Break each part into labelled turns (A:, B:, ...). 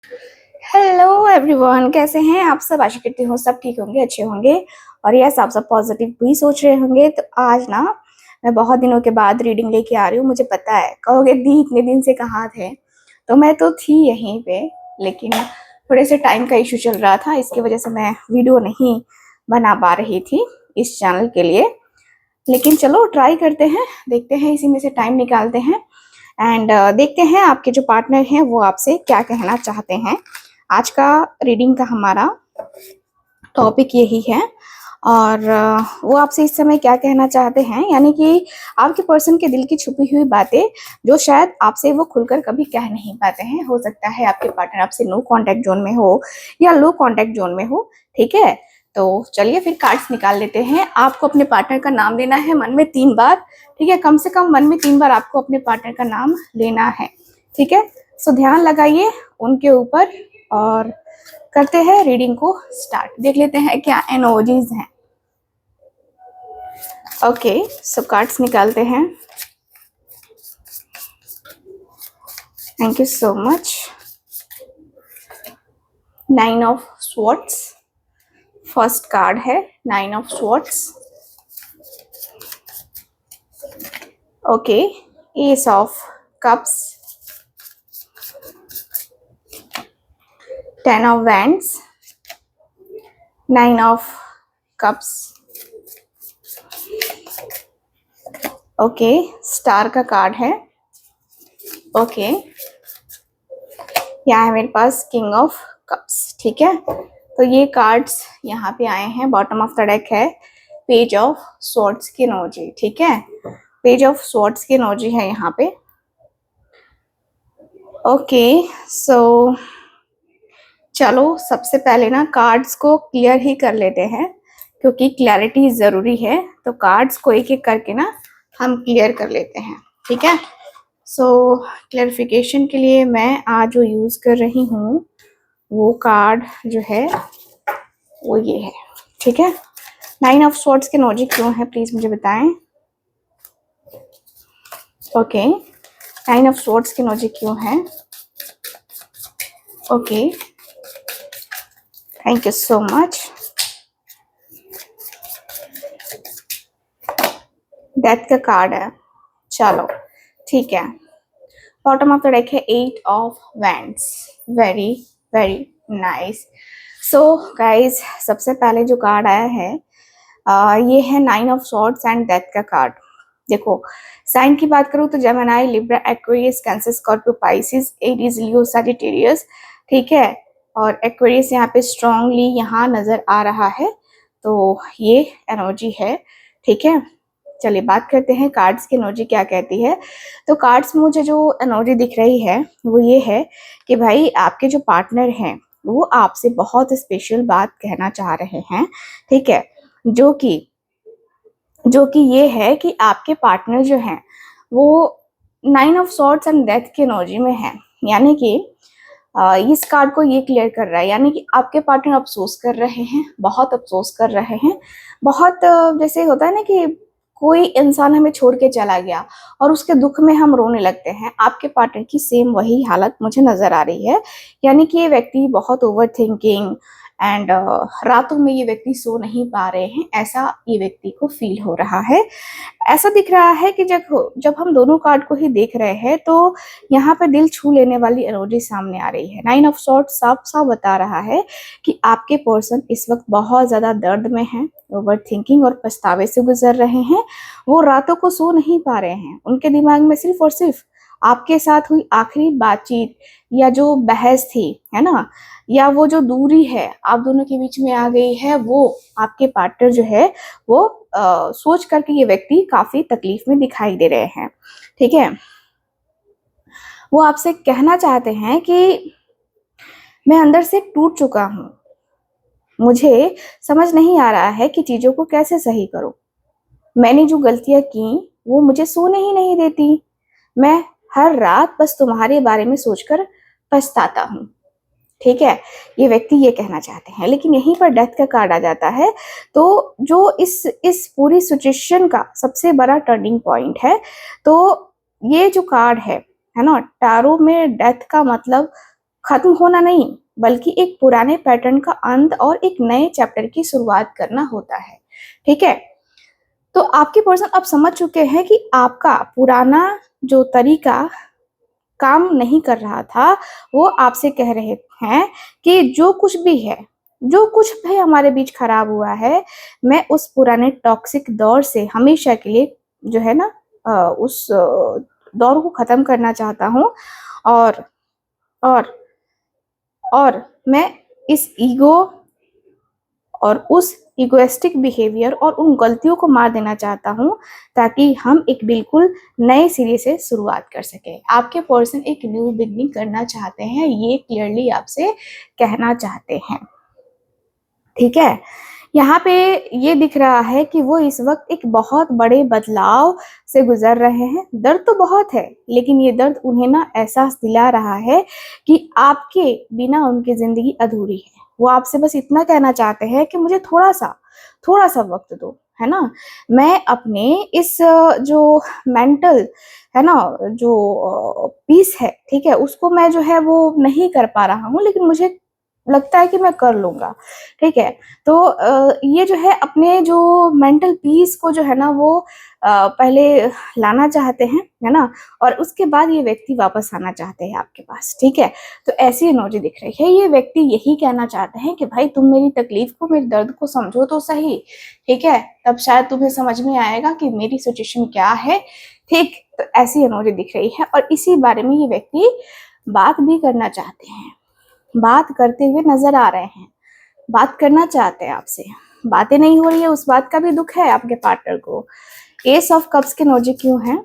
A: Hello everyone, कैसे हैं आप सब। आशा करती हूँ सब ठीक होंगे, अच्छे होंगे। और यस, आप सब पॉजिटिव भी सोच रहे होंगे। तो आज ना मैं बहुत दिनों के बाद रीडिंग लेके आ रही हूँ। मुझे पता है कहोगे दी इतने दिन से कहाँ थे। तो मैं तो थी यहीं पे, लेकिन थोड़े से टाइम का इशू चल रहा था, इसकी वजह से मैं वीडियो नहीं बना पा रही थी इस चैनल के लिए। लेकिन चलो ट्राई करते हैं, देखते हैं, इसी में से टाइम निकालते हैं एंड देखते हैं आपके जो पार्टनर हैं वो आपसे क्या कहना चाहते हैं। आज का रीडिंग का हमारा टॉपिक यही है। और वो आपसे इस समय क्या कहना चाहते हैं, यानी कि आपके पर्सन के दिल की छुपी हुई बातें जो शायद आपसे वो खुलकर कभी कह नहीं पाते हैं। हो सकता है आपके पार्टनर आपसे नो कांटेक्ट जोन में हो या लो कांटेक्ट जोन में हो। ठीक है, तो चलिए फिर कार्ड्स निकाल लेते हैं। आपको अपने पार्टनर का नाम लेना है मन में 3 बार। ठीक है, कम से कम मन में 3 बार आपको अपने पार्टनर का नाम लेना है। ठीक है, सो ध्यान लगाइए उनके ऊपर और करते हैं रीडिंग को स्टार्ट। देख लेते हैं क्या एनर्जीज हैं। ओके, सो कार्ड्स निकालते हैं। Thank you so much. 9 of swords first card है। 9 of swords. Okay, S of cups, 10 of wands, 9 of cups. Okay, star का कार्ड है। ओके, यहाँ है मेरे पास किंग ऑफ कप्स। ठीक है, तो ये कार्ड्स यहाँ पे आए हैं। बॉटम ऑफ द डेक है पेज ऑफ स्वॉर्ड्स की एनर्जी। ठीक है, पेज ऑफ स्वॉर्ड्स की एनर्जी है यहाँ पे। ओके, सो चलो सबसे पहले ना कार्ड्स को क्लियर ही कर लेते हैं, क्योंकि क्लैरिटी ज़रूरी है। तो कार्ड्स को एक एक करके ना हम क्लियर कर लेते हैं। ठीक है, सो क्लैरिफिकेशन के लिए मैं आज जो यूज़ कर रही हूँ वो कार्ड जो है वो ये है। ठीक है, 9 ऑफ स्वॉर्ड्स के एनर्जी क्यों है प्लीज़ मुझे बताएं। ओके, 9 ऑफ स्वॉर्ड्स की एनर्जी क्यों है। Okay, thank you so much. Death का कार्ड है। चलो ठीक है, बॉटम ऑफ द डेक है 8 of wands. Very very nice. So guys, सबसे पहले जो कार्ड आया है ये है 9 ऑफ स्वॉर्ड्स एंड डेथ का कार्ड। देखो, साइन की बात करूँ तो Gemini, Libra, Aquarius, Cancer, Scorpio, Pisces, Aries, Leo, Sagittarius. ठीक है, और एक्वेरियस यहाँ पे स्ट्रांगली यहाँ नजर आ रहा है। तो ये एनर्जी है। ठीक है, चलिए बात करते हैं कार्ड्स की एनर्जी क्या कहती है। तो कार्ड्स में मुझे जो एनर्जी दिख रही है वो ये है कि भाई आपके जो पार्टनर हैं वो आपसे बहुत स्पेशल बात कहना चाह रहे हैं। ठीक है, जो कि ये है कि आपके पार्टनर जो हैं वो 9 ऑफ स्वॉर्ड्स एंड डेथ की एनर्जी में है। यानी कि इस कार्ड को ये क्लियर कर रहा है, यानी कि आपके पार्टनर अफसोस कर रहे हैं, बहुत अफसोस कर रहे हैं। बहुत जैसे होता है ना कि कोई इंसान हमें छोड़ के चला गया और उसके दुख में हम रोने लगते हैं। आपके पार्टनर की सेम वही हालत मुझे नजर आ रही है। यानी कि ये व्यक्ति बहुत ओवर थिंकिंग एंड रातों में ये व्यक्ति सो नहीं पा रहे हैं, ऐसा ये व्यक्ति को फील हो रहा है। ऐसा दिख रहा है कि जब हम दोनों कार्ड को ही देख रहे हैं तो यहाँ पे दिल छू लेने वाली एनर्जी सामने आ रही है। 9 ऑफ स्वॉर्ड्स साफ साफ बता रहा है कि आपके पर्सन इस वक्त बहुत ज्यादा दर्द में है, ओवर थिंकिंग और पछतावे से गुजर रहे हैं। वो रातों को सो नहीं पा रहे हैं। उनके दिमाग में सिर्फ और सिर्फ आपके साथ हुई आखिरी बातचीत या जो बहस थी, है ना, या वो जो दूरी है आप दोनों के बीच में आ गई है, वो आपके पार्टनर जो है वो सोच करके ये व्यक्ति काफी तकलीफ में दिखाई दे रहे हैं। ठीक है, वो आपसे कहना चाहते हैं कि मैं अंदर से टूट चुका हूँ, मुझे समझ नहीं आ रहा है कि चीजों को कैसे सही करूं। मैंने जो गलतियां की वो मुझे सोने ही नहीं देती। मैं हर रात बस तुम्हारे बारे में सोचकर पछताता हूँ। ठीक है, ये व्यक्ति ये कहना चाहते हैं, लेकिन यहीं पर डेथ का कार्ड आ जाता है। तो जो इस पूरी सिचुएशन का सबसे बड़ा टर्निंग पॉइंट है, तो ये जो कार्ड है ना, टैरो में डेथ का मतलब खत्म होना नहीं, बल्कि एक पुराने पैटर्न का अंत और एक नए चैप्टर की शुरुआत करना होता है। ठीक है, तो आपके पर्सन अब समझ चुके हैं कि आपका पुराना जो तरीका काम नहीं कर रहा था, वो आपसे कह रहे हैं कि जो कुछ भी है, जो कुछ भी हमारे बीच खराब हुआ है, मैं उस पुराने टॉक्सिक दौर से हमेशा के लिए जो है ना उस दौर को खत्म करना चाहता हूँ। और और और मैं इस ईगो और उस इगोइस्टिक बिहेवियर और उन गलतियों को मार देना चाहता हूँ, ताकि हम एक बिल्कुल नए सिरे से शुरुआत कर सके। आपके पर्सन एक न्यू बिगनिंग करना चाहते हैं, ये क्लियरली आपसे कहना चाहते हैं। ठीक है, यहाँ पे ये दिख रहा है कि वो इस वक्त एक बहुत बड़े बदलाव से गुजर रहे हैं। दर्द तो बहुत है, लेकिन ये दर्द उन्हें ना एहसास दिला रहा है कि आपके बिना उनकी जिंदगी अधूरी है। वो आपसे बस इतना कहना चाहते हैं कि मुझे थोड़ा सा वक्त दो, है ना। मैं अपने इस जो मेंटल है ना, जो पीस है, ठीक है, उसको मैं जो है वो नहीं कर पा रहा हूँ, लेकिन मुझे लगता है कि मैं कर लूंगा। ठीक है, तो ये जो है अपने जो मेंटल पीस को जो है ना वो पहले लाना चाहते हैं, है ना, और उसके बाद ये व्यक्ति वापस आना चाहते हैं आपके पास। ठीक है, तो ऐसी एनर्जी दिख रही है। ये व्यक्ति यही कहना चाहते हैं कि भाई तुम मेरी तकलीफ को, मेरे दर्द को समझो तो सही। ठीक है, तब शायद तुम्हें समझ में आएगा कि मेरी सिचुएशन क्या है। ठीक, तो ऐसी एनर्जी दिख रही है और इसी बारे में ये व्यक्ति बात भी करना चाहते हैं, बात करते हुए नजर आ रहे हैं, बात करना चाहते हैं आपसे। बातें नहीं हो रही है, उस बात का भी दुख है आपके पार्टनर को। एस ऑफ कप्स की एनर्जी क्यों है?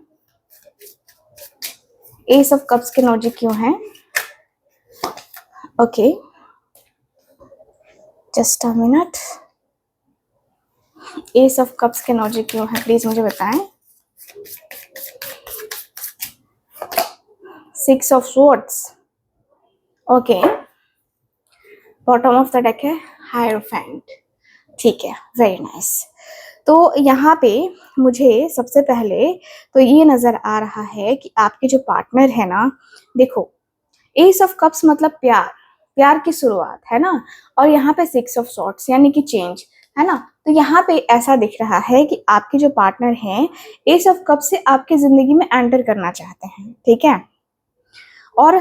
A: एस ऑफ कप्स की एनर्जी क्यों है? Okay, just a minute. S of cups की एनर्जी क्यों है, प्लीज मुझे बताएं। Six of swords, okay. Bottom of the deck है हायरोफेंट। ठीक है, वेरी नाइस। तो यहाँ पे मुझे सबसे पहले तो ये नजर आ रहा है कि आपके जो पार्टनर है ना, देखो एस ऑफ कप्स मतलब प्यार, प्यार की शुरुआत है ना, और यहाँ पे सिक्स ऑफ सॉर्ड्स यानी कि चेंज, है ना। तो यहाँ पे ऐसा दिख रहा है कि आपके जो पार्टनर हैं एस ऑफ कप से आपकी जिंदगी में एंटर करना चाहते हैं। ठीक है, और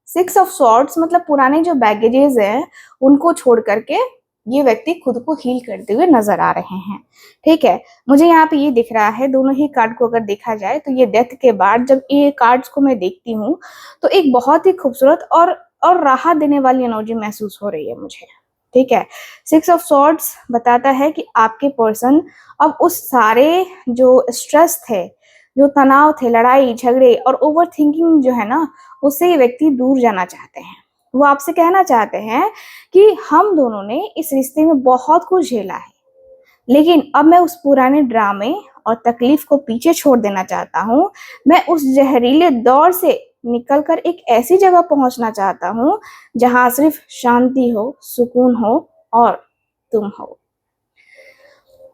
A: सिक्स ऑफ सॉर्ड्स मतलब पुराने जो बैगेजेस हैं उनको छोड़ करके ये व्यक्ति खुद को हील करते हुए नजर आ रहे हैं। ठीक है, मुझे यहाँ पे ये दिख रहा है, दोनों ही कार्ड को अगर देखा जाए तो ये डेथ के बाद जब ये कार्ड्स को मैं देखती हूँ तो एक बहुत ही खूबसूरत और राहत देने वाली एनर्जी महसूस हो रही है मुझे। ठीक है, सिक्स ऑफ सॉर्ड्स बताता है कि आपके पर्सन अब उस सारे जो स्ट्रेस थे, जो तनाव थे, लड़ाई झगड़े और ओवर थिंकिंग जो है ना, उससे ये व्यक्ति दूर जाना चाहते हैं। वो आपसे कहना चाहते हैं कि हम दोनों ने इस रिश्ते में बहुत कुछ झेला है, लेकिन अब मैं उस पुराने ड्रामे और तकलीफ को पीछे छोड़ देना चाहता हूँ। मैं उस जहरीले दौर से निकलकर एक ऐसी जगह पहुंचना चाहता हूँ जहां सिर्फ शांति हो, सुकून हो और तुम हो।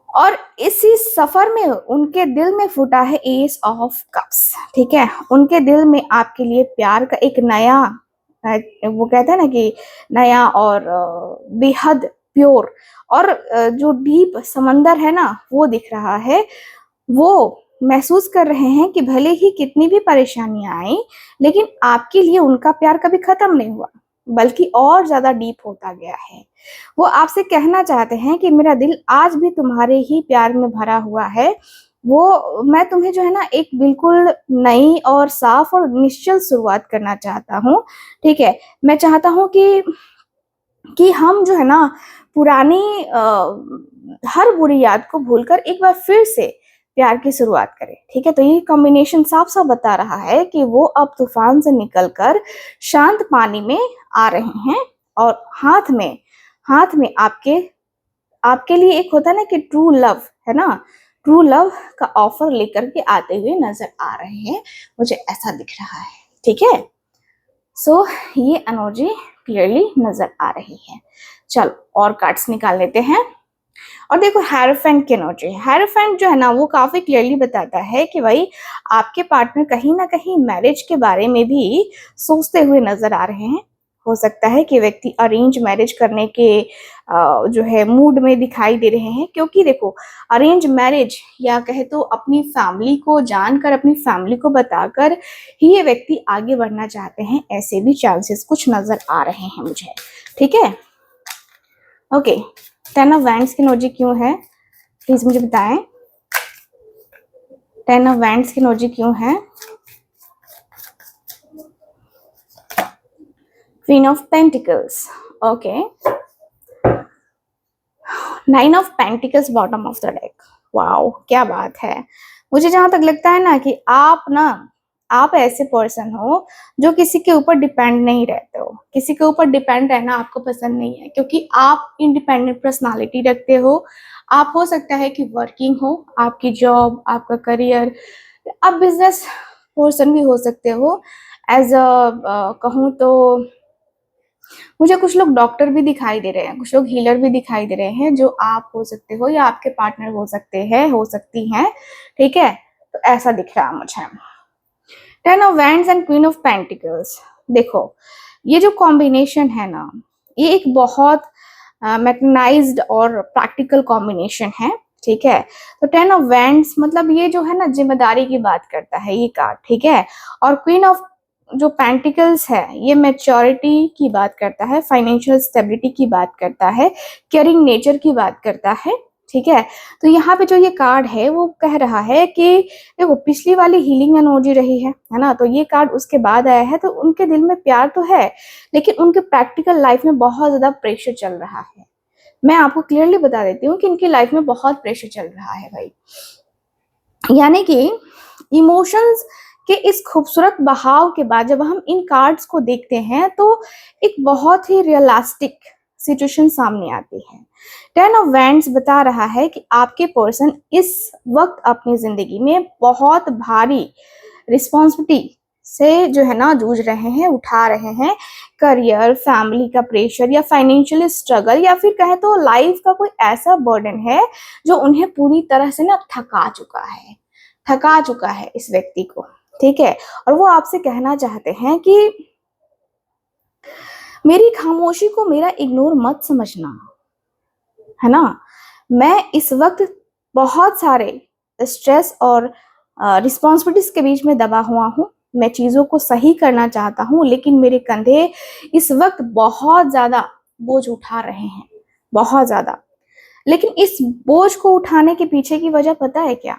A: और इसी सफर में उनके दिल में फूटा है एस ऑफ कप्स। ठीक है, उनके दिल में आपके लिए प्यार का एक नया, वो कहते हैं ना कि नया और बेहद प्योर और जो डीप समंदर है ना वो दिख रहा है। वो महसूस कर रहे हैं कि भले ही कितनी भी परेशानियां आई, लेकिन आपके लिए उनका प्यार कभी खत्म नहीं हुआ, बल्कि और ज्यादा डीप होता गया है। वो आपसे कहना चाहते हैं कि मेरा दिल आज भी तुम्हारे ही प्यार में भरा हुआ है। वो मैं तुम्हें जो है ना एक बिल्कुल नई और साफ और निश्चल शुरुआत करना चाहता हूँ। ठीक है, मैं चाहता हूँ कि हम जो है ना पुरानी हर बुरी याद को भूलकर एक बार फिर से प्यार की शुरुआत करें। ठीक है, तो ये कॉम्बिनेशन साफ साफ बता रहा है कि वो अब तूफान से निकलकर शांत पानी में आ रहे हैं और हाथ में आपके लिए एक होता है ना कि ट्रू लव है ना, ट्रू लव का ऑफर लेकर के आते हुए नजर आ रहे हैं, मुझे ऐसा दिख रहा है। ठीक है, सो ये एनर्जी क्लियरली नजर आ रही है। चलो और कार्ड्स निकाल लेते हैं। और देखो हेरोफेंट की एनर्जी, हेरोफेंट जो है ना वो काफी क्लियरली बताता है कि भाई आपके पार्टनर कहीं ना कहीं मैरिज के बारे में भी सोचते हुए नजर आ रहे हैं। हो सकता है कि व्यक्ति अरेंज मैरिज करने के जो है मूड में दिखाई दे रहे हैं, क्योंकि देखो अरेंज मैरिज या कहे तो अपनी फैमिली को जानकर, अपनी फैमिली को बताकर ही ये व्यक्ति आगे बढ़ना चाहते हैं, ऐसे भी चांसेस कुछ नजर आ रहे हैं मुझे। ठीक है, ओके। 10 ऑफ वैंड्स की एनर्जी क्यों है, प्लीज मुझे बताएं। 10 ऑफ वैंड्स की एनर्जी क्यों है। Queen of pentacles, okay. 9 of pentacles bottom of the deck. Wow, क्या बात है। मुझे जहां तक लगता है ना कि आप ऐसे पर्सन हो जो किसी के ऊपर डिपेंड नहीं रहते हो। किसी के ऊपर डिपेंड रहना आपको पसंद नहीं है, क्योंकि आप इंडिपेंडेंट पर्सनालिटी रखते हो। आप हो सकता है कि वर्किंग हो, आपकी जॉब, आपका करियर, आप बिजनेस पर्सन भी हो सकते हो। एज अ कहूँ तो मुझे कुछ लोग डॉक्टर भी दिखाई दे रहे हैं, कुछ लोग हीलर भी दिखाई दे रहे हैं, जो आप हो सकते हो या आपके पार्टनर हो सकते हैं, हो सकती हैं। ठीक है, तो ऐसा दिख रहा है मुझे। 10 of wands and queen of pentacles. देखो ये जो कॉम्बिनेशन है ना, ये एक बहुत मैकेनाइज्ड और प्रैक्टिकल कॉम्बिनेशन है। ठीक है, तो 10 ऑफ वैंड्स मतलब ये जो है ना जिम्मेदारी की बात करता है ये कार्ड। ठीक है, और क्वीन ऑफ जो पेंटिकल्स है ये मैच्योरिटी की बात करता है, फाइनेंशियल स्टेबिलिटी की बात करता है, केयरिंग नेचर की बात करता है। ठीक है, तो यहाँ पे जो ये कार्ड है वो कह रहा है कि देखो पिछली वाली हीलिंग एनर्जी रही है ना, तो ये कार्ड उसके बाद आया है। तो उनके दिल में प्यार तो है, लेकिन उनके प्रैक्टिकल लाइफ में बहुत ज्यादा प्रेशर चल रहा है। मैं आपको क्लियरली बता देती हूँ कि इनकी लाइफ में बहुत प्रेशर चल रहा है भाई। यानी कि इमोशंस के इस खूबसूरत बहाव के बाद जब हम इन कार्ड्स को देखते हैं तो एक बहुत ही रियलिस्टिक सिचुएशन सामने आती है। 10 ऑफ वैंड्स बता रहा है कि आपके पर्सन इस वक्त अपनी जिंदगी में बहुत भारी रिस्पॉन्सिबिलिटी से जो है ना जूझ रहे हैं, उठा रहे हैं। करियर, फैमिली का प्रेशर या फाइनेंशियल स्ट्रगल, या फिर कहे तो लाइफ का कोई ऐसा बर्डन है जो उन्हें पूरी तरह से ना थका चुका है इस व्यक्ति को। ठीक है, और वो आपसे कहना चाहते हैं कि मेरी खामोशी को मेरा इग्नोर मत समझना, है ना। मैं इस वक्त बहुत सारे स्ट्रेस और रिस्पॉन्सिबिलिटीज के बीच में दबा हुआ हूँ। मैं चीजों को सही करना चाहता हूँ, लेकिन मेरे कंधे इस वक्त बहुत ज्यादा बोझ उठा रहे हैं, बहुत ज्यादा। लेकिन इस बोझ को उठाने के पीछे की वजह पता है क्या?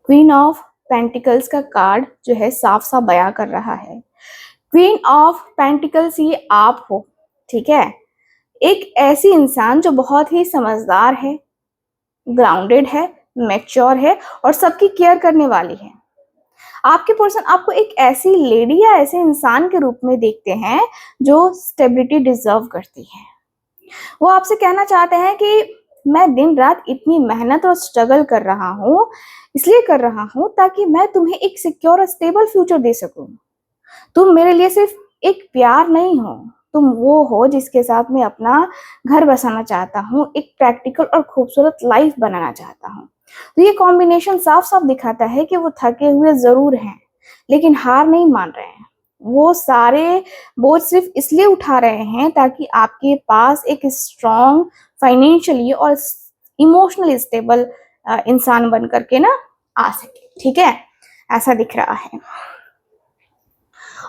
A: क्वीन ऑफ पेंटिकल्स का कार्ड जो है साफ साफ बयां कर रहा है। क्वीन ऑफ पेंटिकल्स ये आप हो। ठीक है, एक ऐसी इंसान जो बहुत ही समझदार है, ग्राउंडेड है, मैच्योर है और सबकी केयर करने वाली है। आपके पर्सन आपको एक ऐसी लेडी या ऐसे इंसान के रूप में देखते हैं जो स्टेबिलिटी डिजर्व करती है। वो आपसे कहना चाहते हैं कि मैं दिन रात इतनी मेहनत और स्ट्रगल कर रहा हूँ, इसलिए कर रहा हूँ ताकि मैं तुम्हें एक सिक्योर और स्टेबल फ्यूचर दे सकूं। तुम मेरे लिए सिर्फ एक प्यार नहीं हो, तुम वो हो जिसके साथ मैं अपना घर बसाना चाहता हूँ, एक प्रैक्टिकल और खूबसूरत लाइफ बनाना चाहता हूँ। तो ये कॉम्बिनेशन साफ साफ दिखाता है कि वो थके हुए जरूर हैं, लेकिन हार नहीं मान रहे हैं। वो सारे बोझ सिर्फ इसलिए उठा रहे हैं ताकि आपके पास एक स्ट्रॉन्ग, फाइनेंशियली और इमोशनली स्टेबल इंसान बन करके ना आ सके। ठीक है, ऐसा दिख रहा है।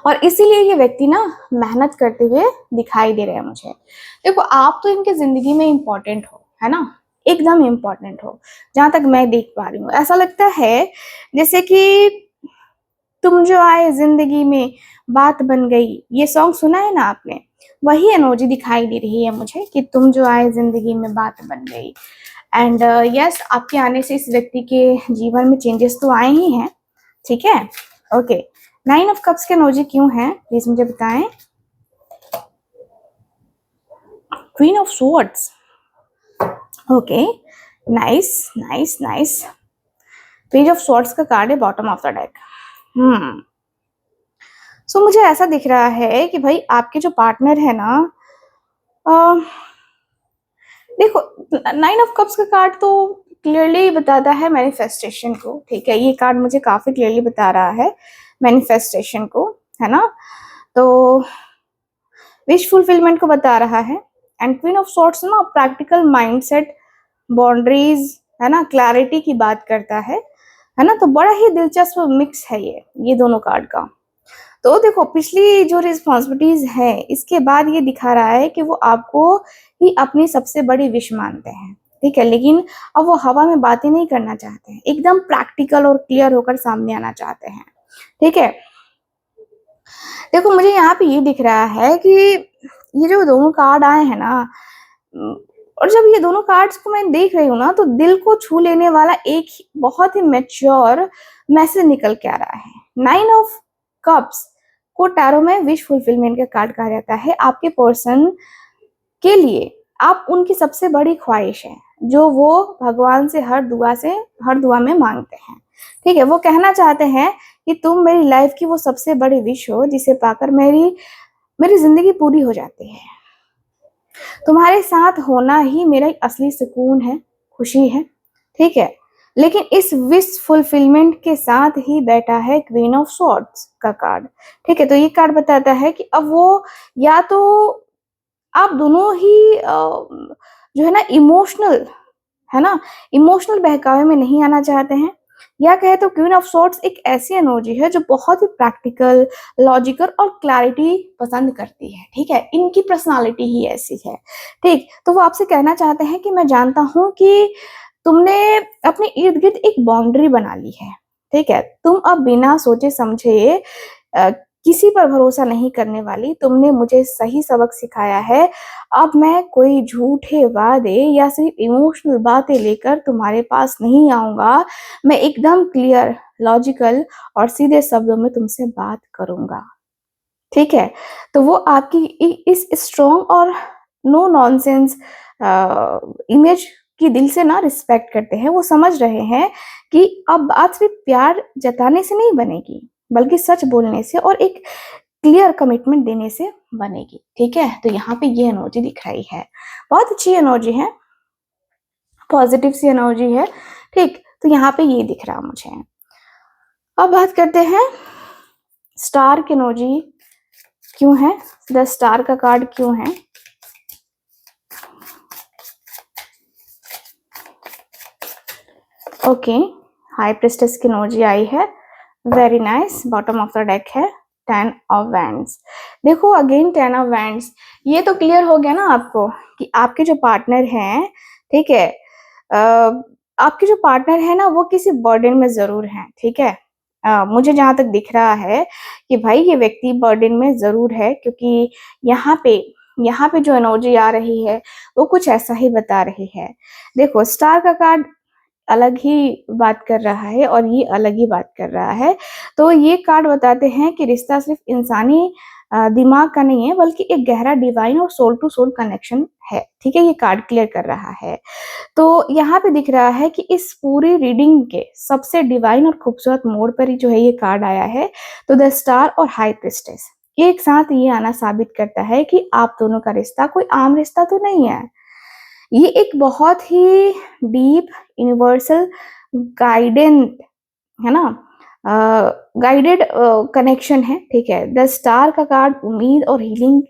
A: और इसीलिए ये व्यक्ति ना मेहनत करते हुए दिखाई दे रहे हैं मुझे। देखो आप तो इनके जिंदगी में इम्पोर्टेंट हो, है ना, एकदम इम्पोर्टेंट हो। जहां तक मैं देख पा रही हूँ ऐसा लगता है जैसे कि तुम जो आए जिंदगी में बात बन गई, ये सॉन्ग सुना है ना आपने, वही एनर्जी दिखाई दे रही है मुझे कि तुम जो आए जिंदगी में बात बन गई। एंड यस, आपके आने से इस व्यक्ति के जीवन में चेंजेस तो आए ही हैं। ठीक है, ओके। 9 ऑफ कप्स के एनर्जी क्यों है, प्लीज मुझे बताएं। Queen of swords, okay, nice nice nice. Page of swords का कार्ड है बॉटम ऑफ द डेक। सो मुझे ऐसा दिख रहा है कि भाई आपके जो पार्टनर है ना, देखो 9 ऑफ कप्स का कार्ड तो क्लियरली बताता है मैनिफेस्टेशन को। ठीक है, ये कार्ड मुझे काफी क्लियरली बता रहा है मैनिफेस्टेशन को, है ना। तो विश फुलफिलमेंट को बता रहा है। एंड क्वीन ऑफ सॉर्ड्स ना प्रैक्टिकल माइंडसेट, बाउंड्रीज, है ना, क्लैरिटी की बात करता है ना। तो बड़ा ही दिलचस्प मिक्स है ये दोनों कार्ड का। तो देखो पिछली जो रिस्पॉन्सिबिलिटीज है इसके बाद ये दिखा रहा है कि वो आपको ही अपनी सबसे बड़ी विश मानते हैं, ठीक है, लेकिन अब वो हवा में बातें नहीं करना चाहते हैं, एकदम प्रैक्टिकल और क्लियर होकर सामने आना चाहते हैं, ठीक है। देखो मुझे यहाँ पे ये दिख रहा है कि ये जो दोनों कार्ड आए हैं ना, और जब ये दोनों कार्ड्स को मैं देख रही हूँ ना, तो दिल को छू लेने वाला एक बहुत ही मैच्योर मैसेज निकल के आ रहा है। 9 ऑफ कप्स को टैरो में विश फुलफिलमेंट का कार्ड कहा जाता है। आपके पर्सन के लिए आप उनकी सबसे बड़ी ख्वाहिश है जो वो भगवान से हर दुआ में मांगते हैं, ठीक है। वो कहना चाहते हैं कि तुम मेरी लाइफ की वो सबसे बड़ी विश हो जिसे पाकर मेरी जिंदगी पूरी हो जाती है। तुम्हारे साथ होना ही मेरा असली सुकून है, खुशी है, ठीक है। लेकिन इस विश फुलफिलमेंट के साथ ही बैठा है क्वीन ऑफ सॉर्ड्स का कार्ड, ठीक है। तो ये कार्ड बताता है कि अब वो या तो आप दोनों ही जो है ना इमोशनल बहकावे में नहीं आना चाहते हैं, या कहे तो क्वीन ऑफ सॉर्ड्स एक ऐसी एनर्जी है जो बहुत ही प्रैक्टिकल, लॉजिकल और क्लैरिटी पसंद करती है, ठीक है। इनकी पर्सनालिटी ही ऐसी है, ठीक। तो वो आपसे कहना चाहते हैं कि मैं जानता हूं कि तुमने अपने इर्द गिर्द एक बाउंड्री बना ली है, ठीक है। तुम अब बिना सोचे समझे किसी पर भरोसा नहीं करने वाली। तुमने मुझे सही सबक सिखाया है। अब मैं कोई झूठे वादे या सिर्फ इमोशनल बातें लेकर तुम्हारे पास नहीं आऊंगा। मैं एकदम क्लियर, लॉजिकल और सीधे शब्दों में तुमसे बात करूंगा, ठीक है। तो वो आपकी इस स्ट्रॉन्ग और नो नॉनसेंस इमेज की दिल से ना रिस्पेक्ट करते हैं। वो समझ रहे हैं कि अब बात सिर्फ प्यार जताने से नहीं बनेगी, बल्कि सच बोलने से और एक क्लियर कमिटमेंट देने से बनेगी, ठीक है। तो यहाँ पे ये एनर्जी दिख रही है, बहुत अच्छी एनर्जी है, पॉजिटिव सी एनर्जी है, ठीक। तो यहाँ पे ये दिख रहा मुझे। अब बात करते हैं स्टार की एनर्जी क्यों है, द स्टार का कार्ड क्यों है। ओके, हाई प्रिस्टेस की एनर्जी आई है, very nice. Bottom of the deck है 10 ऑफ वैंड्स। देखो अगेन 10 ऑफ वैंड्स, ये तो क्लियर हो गया ना आपको कि आपके जो पार्टनर हैं, ठीक है, आपके जो पार्टनर है ना वो किसी बर्डन में जरूर हैं, ठीक है। मुझे जहां तक दिख रहा है कि भाई ये व्यक्ति बर्डन में जरूर है, क्योंकि यहाँ पे जो एनर्जी आ रही है वो कुछ ऐसा ही बता रही है। देखो स्टार का कार्ड अलग ही बात कर रहा है और ये अलग ही बात कर रहा है। तो ये कार्ड बताते हैं कि रिश्ता सिर्फ इंसानी दिमाग का नहीं है, बल्कि एक गहरा डिवाइन और सोल टू सोल कनेक्शन है, ठीक है। ये कार्ड क्लियर कर रहा है। तो यहाँ पे दिख रहा है कि इस पूरी रीडिंग के सबसे डिवाइन और खूबसूरत मोड़ पर ही जो है ये कार्ड आया है। तो द स्टार और हाई प्रिस्टेस एक साथ ये आना साबित करता है कि आप दोनों का रिश्ता कोई आम रिश्ता तो नहीं है। ये एक बहुत ही डीप, यूनिवर्सल, गाइडेंट, है ना, गाइडेड कनेक्शन है, ठीक है। द स्टार का कार्ड उम्मीद और हीलिंग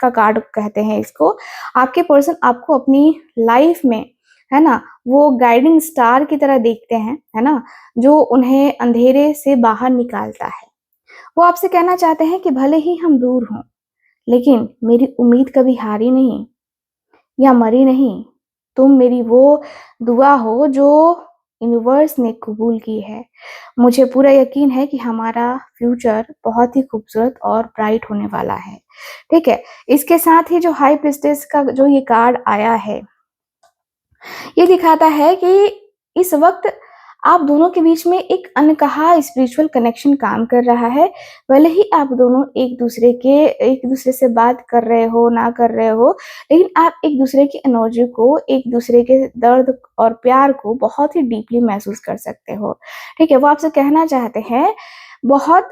A: का कार्ड कहते हैं इसको। आपके पर्सन आपको अपनी लाइफ में, है ना, वो गाइडिंग स्टार की तरह देखते हैं, है ना, जो उन्हें अंधेरे से बाहर निकालता है। वो आपसे कहना चाहते हैं कि भले ही हम दूर हों, लेकिन मेरी उम्मीद कभी हारी नहीं या मरी नहीं। तुम मेरी वो दुआ हो जो यूनिवर्स ने कबूल की है। मुझे पूरा यकीन है कि हमारा फ्यूचर बहुत ही खूबसूरत और ब्राइट होने वाला है, ठीक है। इसके साथ ही जो हाई प्रिस्टेस का जो ये कार्ड आया है, ये दिखाता है कि इस वक्त आप दोनों के बीच में एक अनकहा स्पिरिचुअल कनेक्शन काम कर रहा है। भले ही आप दोनों एक दूसरे से बात कर रहे हो ना कर रहे हो, लेकिन आप एक दूसरे की एनर्जी को, एक दूसरे के दर्द और प्यार को बहुत ही डीपली महसूस कर सकते हो, ठीक है। वो आपसे कहना चाहते हैं बहुत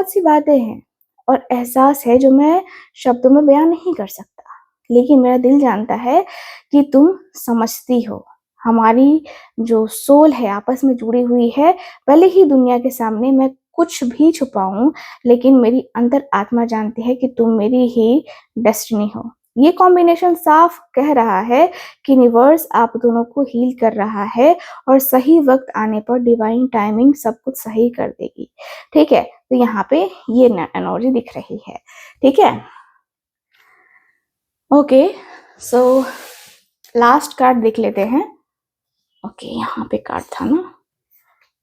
A: सी बातें हैं और एहसास है जो मैं शब्दों में बयान नहीं कर सकता, लेकिन मेरा दिल जानता है कि तुम समझती हो। हमारी जो सोल है आपस में जुड़ी हुई है। भले ही दुनिया के सामने मैं कुछ भी छुपाऊं, लेकिन मेरी अंतर आत्मा जानती है कि तुम मेरी ही डेस्टिनी हो। ये कॉम्बिनेशन साफ कह रहा है कि यूनिवर्स आप दोनों को हील कर रहा है और सही वक्त आने पर डिवाइन टाइमिंग सब कुछ सही कर देगी। ठीक है, तो यहाँ पे ये एनर्जी दिख रही है। ठीक है, ओके, सो लास्ट कार्ड देख लेते हैं। ओके, यहाँ पे कार्ड था ना,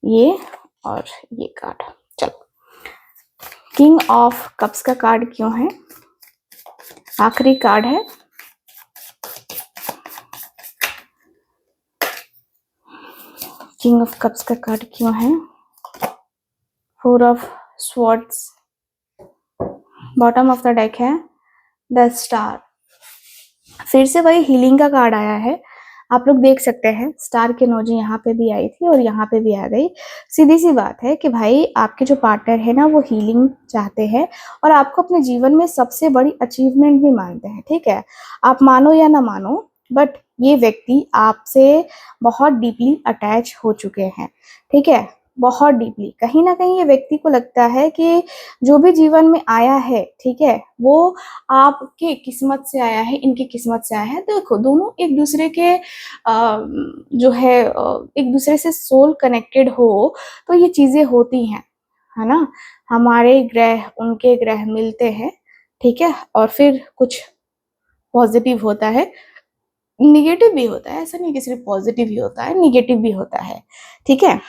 A: ये और ये कार्ड। चलो, किंग ऑफ कप्स का कार्ड क्यों है? आखिरी कार्ड है। किंग ऑफ कप्स का कार्ड क्यों है? Four of swords, bottom of the deck है द स्टार। फिर से वही हीलिंग का कार्ड आया है। आप लोग देख सकते हैं स्टार की एनर्जी यहाँ पे भी आई थी और यहाँ पे भी आ गई। सीधी सी बात है कि भाई आपके जो पार्टनर है ना, वो हीलिंग चाहते हैं और आपको अपने जीवन में सबसे बड़ी अचीवमेंट भी मानते हैं। ठीक है, आप मानो या ना मानो, बट ये व्यक्ति आपसे बहुत डीपली अटैच हो चुके हैं। ठीक है, बहुत डीपली। कहीं ना कहीं ये व्यक्ति को लगता है कि जो भी जीवन में आया है, ठीक है, वो आपके किस्मत से आया है, इनकी किस्मत से आया है। देखो, दोनों एक दूसरे के जो है एक दूसरे से सोल कनेक्टेड हो तो ये चीजें होती हैं, है ना। हमारे ग्रह उनके ग्रह मिलते हैं, ठीक है, और फिर कुछ पॉजिटिव होता है, निगेटिव भी होता है। ऐसा नहीं कि सिर्फ पॉजिटिव ही होता है, निगेटिव भी होता है। ठीक है,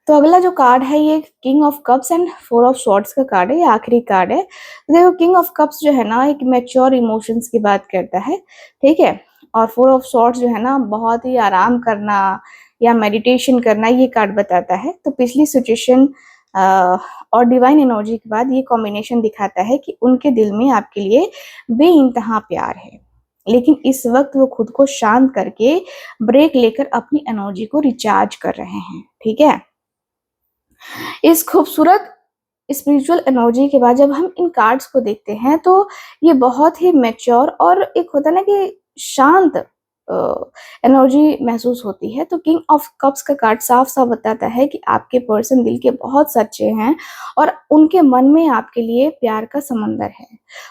A: तो अगला जो कार्ड है ये king of cups and four of swords का कार्ड है, ये आखिरी कार्ड है। तो देखो, किंग ऑफ कप्स जो है ना, एक मैच्योर इमोशंस की बात करता है। ठीक है, और फोर ऑफ स्वॉर्ड्स जो है ना, बहुत ही आराम करना या मेडिटेशन करना, ये कार्ड बताता है। तो पिछली सिचुएशन और डिवाइन एनर्जी के बाद ये कॉम्बिनेशन दिखाता है कि उनके दिल में आपके लिए बेइंतहा प्यार है, लेकिन इस वक्त वो खुद को शांत करके ब्रेक लेकर अपनी एनर्जी को रिचार्ज कर रहे हैं। ठीक है, इस खूबसूरत स्पिरिचुअल एनर्जी के बाद जब हम इन कार्ड्स को देखते हैं तो ये बहुत ही मैच्योर और एक होता है ना कि शांत एनर्जी महसूस होती है। तो किंग ऑफ कप्स का कार्ड साफ साफ बताता है कि आपके पर्सन दिल के बहुत सच्चे हैं और उनके मन में आपके लिए प्यार का समंदर है।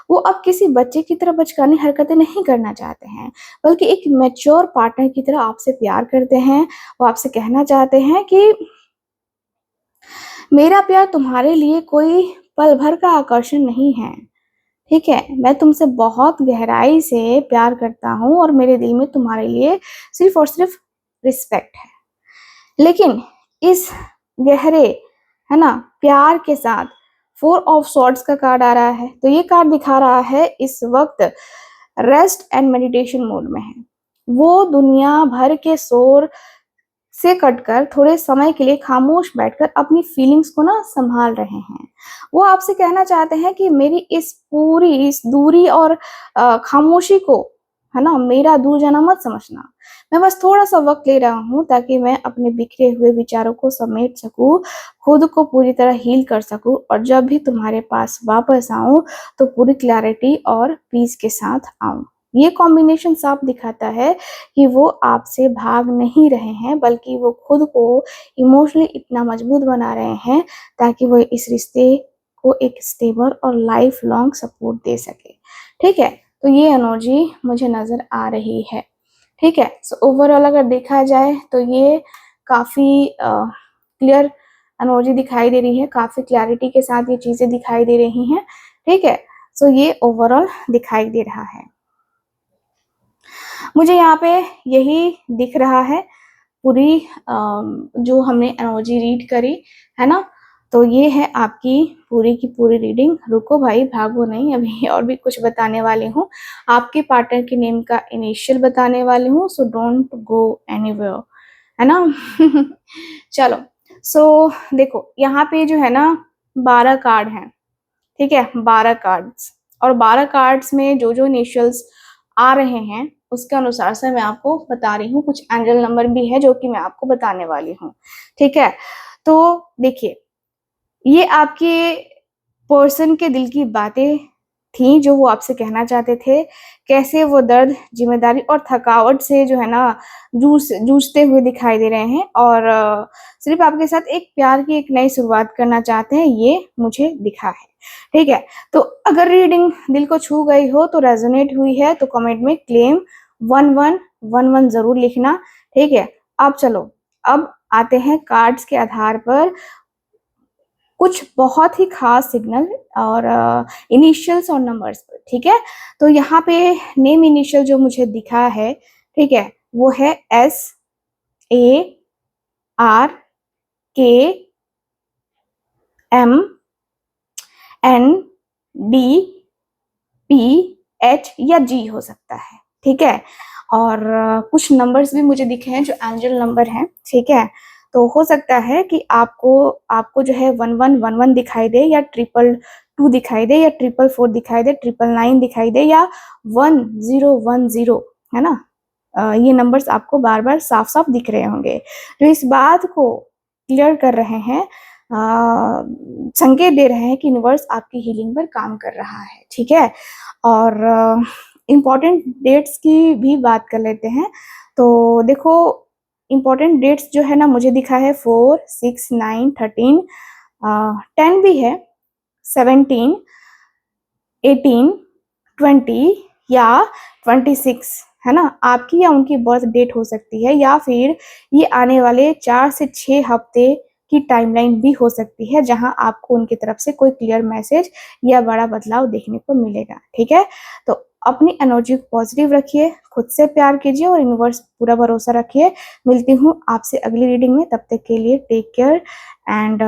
A: वो अब किसी बच्चे की तरह बचकानी हरकतें नहीं करना चाहते हैं, बल्कि एक मैच्योर पार्टनर की तरह आपसे प्यार करते हैं। वो आपसे कहना चाहते हैं कि मेरा प्यार तुम्हारे लिए कोई पल भर का आकर्षण नहीं है। ठीक है, मैं तुमसे बहुत गहराई से प्यार करता हूँ और मेरे दिल में तुम्हारे लिए सिर्फ और सिर्फ रिस्पेक्ट है। लेकिन इस गहरे, है ना, प्यार के साथ फोर ऑफ सॉर्ड्स का कार्ड आ रहा है। तो ये कार्ड दिखा रहा है इस वक्त रेस्ट एंड मेडिटेशन मोड में है। वो दुनिया भर के शोर से कटकर थोड़े समय के लिए खामोश बैठकर अपनी फीलिंग्स को ना संभाल रहे हैं। वो आपसे कहना चाहते हैं कि मेरी इस दूरी और खामोशी को, है ना, मेरा दूर जाना मत समझना। मैं बस थोड़ा सा वक्त ले रहा हूँ ताकि मैं अपने बिखरे हुए विचारों को समेट सकूं, खुद को पूरी तरह हील कर सकूं, और जब भी तुम्हारे पास वापस आऊं तो पूरी क्लैरिटी और पीस के साथ आऊं। ये कॉम्बिनेशन साफ दिखाता है कि वो आपसे भाग नहीं रहे हैं, बल्कि वो खुद को इमोशनली इतना मजबूत बना रहे हैं ताकि वो इस रिश्ते को एक स्टेबल और लाइफ लॉन्ग सपोर्ट दे सके। ठीक है, तो ये एनर्जी मुझे नजर आ रही है। ठीक है, सो ओवरऑल अगर देखा जाए तो ये काफी क्लियर एनर्जी दिखाई दे रही है, काफी क्लैरिटी के साथ ये चीजें दिखाई दे रही हैं। ठीक है, सो ये ओवरऑल दिखाई दे रहा है। मुझे यहाँ पे यही दिख रहा है पूरी जो हमने एनर्जी रीड करी, है ना। तो ये है आपकी पूरी की पूरी रीडिंग। रुको भाई, भागो नहीं, अभी और भी कुछ बताने वाली हूँ। आपके पार्टनर के नेम का इनिशियल बताने वाली हूँ, सो डोंट गो एनीवेयर, है ना। चलो, सो देखो यहाँ पे जो है ना 12 कार्ड हैं। ठीक है, 12 कार्ड्स, और 12 कार्ड्स में जो जो इनिशियल्स आ रहे हैं उसके अनुसार से मैं आपको बता रही हूँ। कुछ एंजल नंबर भी है जो कि मैं आपको बताने वाली हूँ। ठीक है, तो देखिए, ये आपके पर्सन के दिल की बातें थी जो वो आपसे कहना चाहते थे, कैसे वो दर्द, जिम्मेदारी और थकावट से जो है ना जूझते हुए दिखाई दे रहे हैं और सिर्फ आपके साथ एक प्यार की एक नई शुरुआत करना चाहते हैं, ये मुझे दिखा है। ठीक है, तो अगर रीडिंग दिल को छू गई हो तो रेजोनेट हुई है तो कमेंट में क्लेम 1111 जरूर लिखना। ठीक है, अब चलो, अब आते हैं कार्ड्स के आधार पर कुछ बहुत ही खास सिग्नल और इनिशियल्स और नंबर्स पर। ठीक है, तो यहाँ पे नेम इनिशियल जो मुझे दिखा है, ठीक है, वो है SARKMNDPH या G हो सकता है। ठीक है, और कुछ नंबर्स भी मुझे दिखे हैं जो एंजल नंबर हैं। ठीक है, तो हो सकता है कि आपको जो है 1111 दिखाई दे या 222 दिखाई दे या 444 दिखाई दे, 999 दिखाई दे या 1010, है ना। ये नंबर्स आपको बार बार साफ साफ दिख रहे होंगे, तो इस बात को क्लियर कर रहे हैं, संकेत दे रहे हैं कि यूनिवर्स आपकी हीलिंग पर काम कर रहा है। ठीक है, और इम्पॉर्टेंट डेट्स की भी बात कर लेते हैं। तो देखो, इम्पॉर्टेंट डेट्स जो है ना मुझे दिखा है 4, 6, 9, 13, 10 भी है, 17, 18, 20 या 26, है ना। आपकी या उनकी बर्थ डेट हो सकती है, या फिर ये आने वाले 4 से 6 हफ्ते की टाइमलाइन भी हो सकती है जहां आपको उनकी तरफ से कोई क्लियर मैसेज या बड़ा बदलाव देखने को मिलेगा। ठीक है, तो अपनी एनर्जी को पॉजिटिव रखिए, खुद से प्यार कीजिए और यूनिवर्स पूरा भरोसा रखिए। मिलती हूँ आपसे अगली रीडिंग में, तब तक के लिए take care and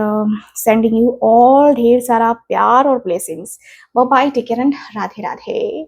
A: sending you all ढेर सारा प्यार और blessings. Bye bye, take care and Radhe Radhe.